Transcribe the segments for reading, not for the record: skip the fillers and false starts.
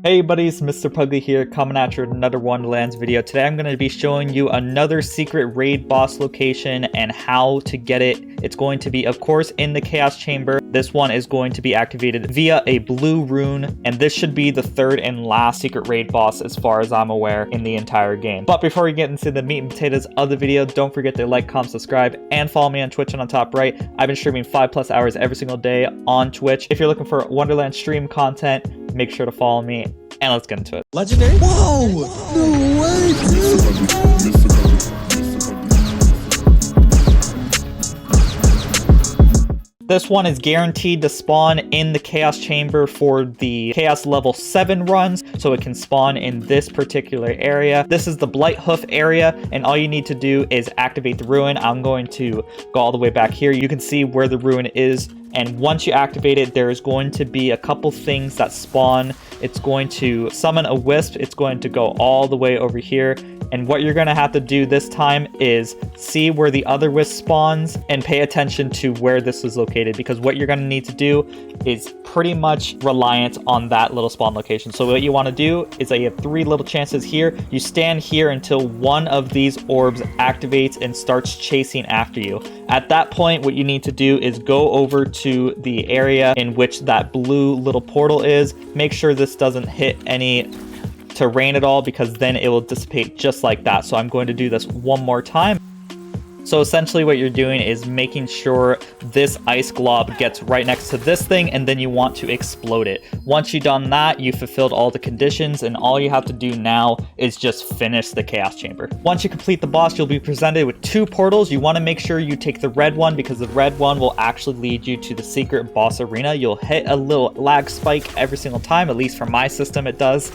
Hey buddies, Mr. Pugly here, coming at you with another Wonderlands video. Today I'm going to be showing you another secret raid boss location and how to get it. It's going to be, of course, in the Chaos Chamber. This one is going to be activated via a blue rune, and this should be the third and last secret raid boss as far as I'm aware in the entire game. But before we get into the meat and potatoes of the video, don't forget to like, comment, subscribe, and follow me on Twitch and on top right. I've been streaming 5+ hours every single day on Twitch. If you're looking for Wonderlands stream content, make sure to follow me. And let's get into it. Legendary? Whoa! No way, dude! This one is guaranteed to spawn in the Chaos Chamber for the Chaos level 7 runs, so it can spawn in this particular area. This is the Blight Hoof area, and all you need to do is activate the ruin. I'm going to go all the way back here. You can see where the ruin is, and once you activate it, there is going to be a couple things that spawn. It's going to summon a wisp. It's going to go all the way over here. And what you're going to have to do this time is see where the other wisp spawns and pay attention to where this is located, because what you're going to need to do is pretty much reliant on that little spawn location. So what you want to do is that you have 3 little chances here. You stand here until one of these orbs activates and starts chasing after you. At that point, what you need to do is go over to the area in which that blue little portal is. Make sure this doesn't hit any terrain at all, because then it will dissipate just like that. So I'm going to do this one more time. So essentially what you're doing is making sure this ice glob gets right next to this thing, and then you want to explode it. Once you've done that, you fulfilled all the conditions, and all you have to do now is just finish the Chaos Chamber. Once you complete the boss, you'll be presented with 2 portals. You want to make sure you take the red one, because the red one will actually lead you to the secret boss arena. You'll hit a little lag spike every single time, at least for my system it does,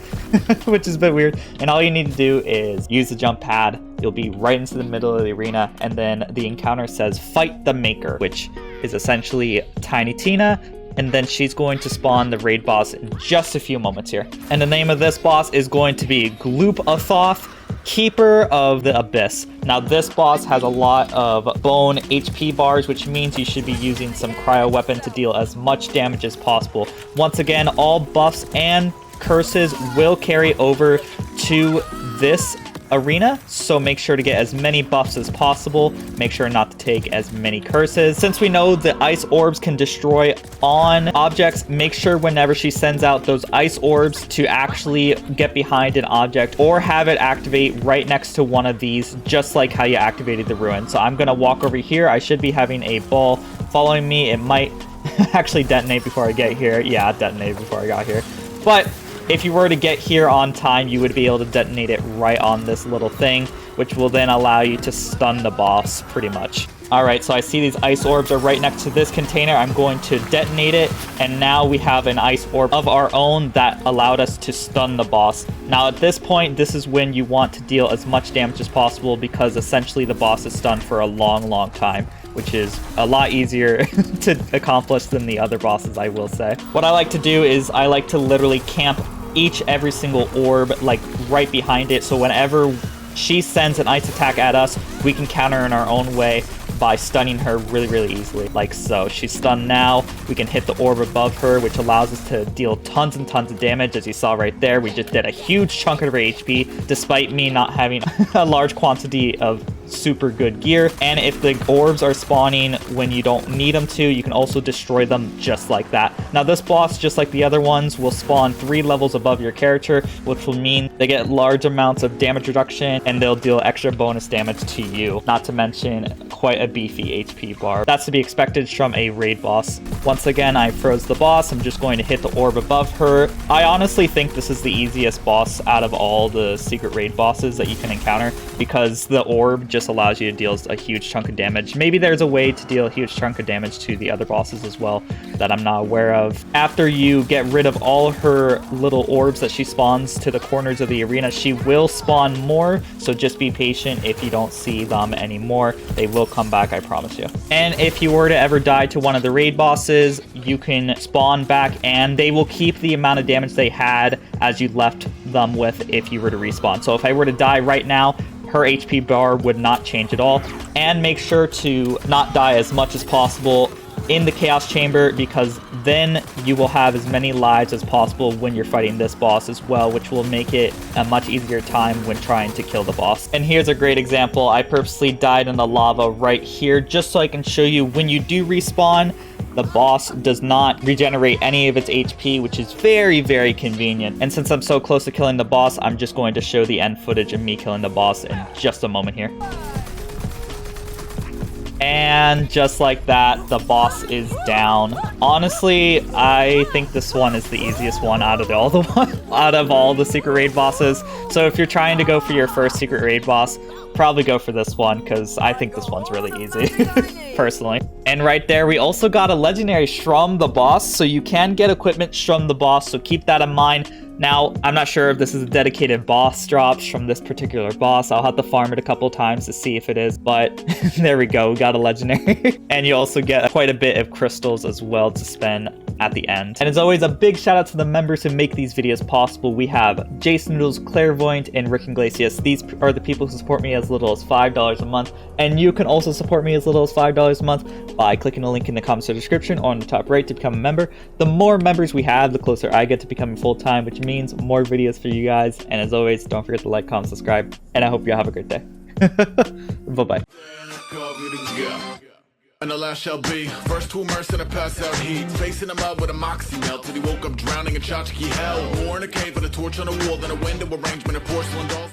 which is a bit weird. And all you need to do is use the jump pad. You'll be right into the middle of the arena, and then the encounter says fight the maker, which is essentially Tiny Tina, and then she's going to spawn the raid boss in just a few moments here. And the name of this boss is going to be Gloopathoth, Keeper of the Abyss. Now this boss has a lot of bone HP bars, which means you should be using some cryo weapon to deal as much damage as possible. Once again, all buffs and curses will carry over to this arena, so make sure to get as many buffs as possible. Make sure not to take as many curses. Since we know the ice orbs can destroy on objects, make sure whenever she sends out those ice orbs to actually get behind an object or have it activate right next to one of these, just like how you activated the ruin. So I'm gonna walk over here. I should be having a ball following me. It might actually detonate before I get here. Yeah, it detonated before I got here. But if you were to get here on time, you would be able to detonate it right on this little thing, which will then allow you to stun the boss pretty much. Alright, so I see these ice orbs are right next to this container. I'm going to detonate it, and now we have an ice orb of our own that allowed us to stun the boss. Now at this point, this is when you want to deal as much damage as possible, because essentially the boss is stunned for a long time, which is a lot easier to accomplish than the other bosses, I will say. What I like to do is I like to literally camp every single orb like right behind it, so whenever she sends an ice attack at us, we can counter in our own way by stunning her really easily, like so. She's stunned now. We can hit the orb above her, which allows us to deal tons and tons of damage. As you saw right there, we just did a huge chunk of her HP, despite me not having a large quantity of super good gear. And if the orbs are spawning when you don't need them to, you can also destroy them just like that. Now this boss, just like the other ones, will spawn 3 levels above your character, which will mean they get large amounts of damage reduction, and they'll deal extra bonus damage to you, not to mention quite a beefy HP bar. That's to be expected from a raid boss. Once again, I froze the boss. I'm just going to hit the orb above her. I honestly think this is the easiest boss out of all the secret raid bosses that you can encounter, because the orb just allows you to deal a huge chunk of damage. Maybe there's a way to deal a huge chunk of damage to the other bosses as well that I'm not aware of. After you get rid of all her little orbs that she spawns to the corners of the arena, she will spawn more, so just be patient. If you don't see them anymore, they will come back, I promise you. And if you were to ever die to one of the raid bosses, you can spawn back, and they will keep the amount of damage they had as you left them with if you were to respawn. So if I were to die right now, her HP bar would not change at all. And make sure to not die as much as possible in the Chaos Chamber, because then you will have as many lives as possible when you're fighting this boss as well, which will make it a much easier time when trying to kill the boss. And here's a great example. I purposely died in the lava right here just so I can show you when you do respawn, the boss does not regenerate any of its HP, which is very, very convenient. And since I'm so close to killing the boss, I'm just going to show the end footage of me killing the boss in just a moment here. And just like that, the boss is down. Honestly, I think this one is the easiest one out of all the Secret Raid bosses. So if you're trying to go for your first Secret Raid boss, probably go for this one, because I think this one's really easy, personally. And right there, we also got a legendary from the boss, so you can get equipment from the boss, so keep that in mind. Now, I'm not sure if this is a dedicated boss drops from this particular boss. I'll have to farm it a couple times to see if it is, but there we go. We got a legendary. And you also get quite a bit of crystals as well to spend at the end. And as always, a big shout out to the members who make these videos possible. We have Jason Noodles, Clairvoyant, and Rick Iglesias. These are the people who support me as little as $5 a month. And you can also support me as little as $5 a month by clicking the link in the comments or description or on the top right to become a member. The more members we have, the closer I get to becoming full-time, which means more videos for you guys. And as always, don't forget to like, comment, subscribe, and I hope you all have a great day. Bye-bye. And the last shall be first to immerse in a pass out heat, facing him up with a moxie melt till he woke up drowning in tchotchke hell. War in a cave with a torch on a wall, then a window arrangement of porcelain dolls.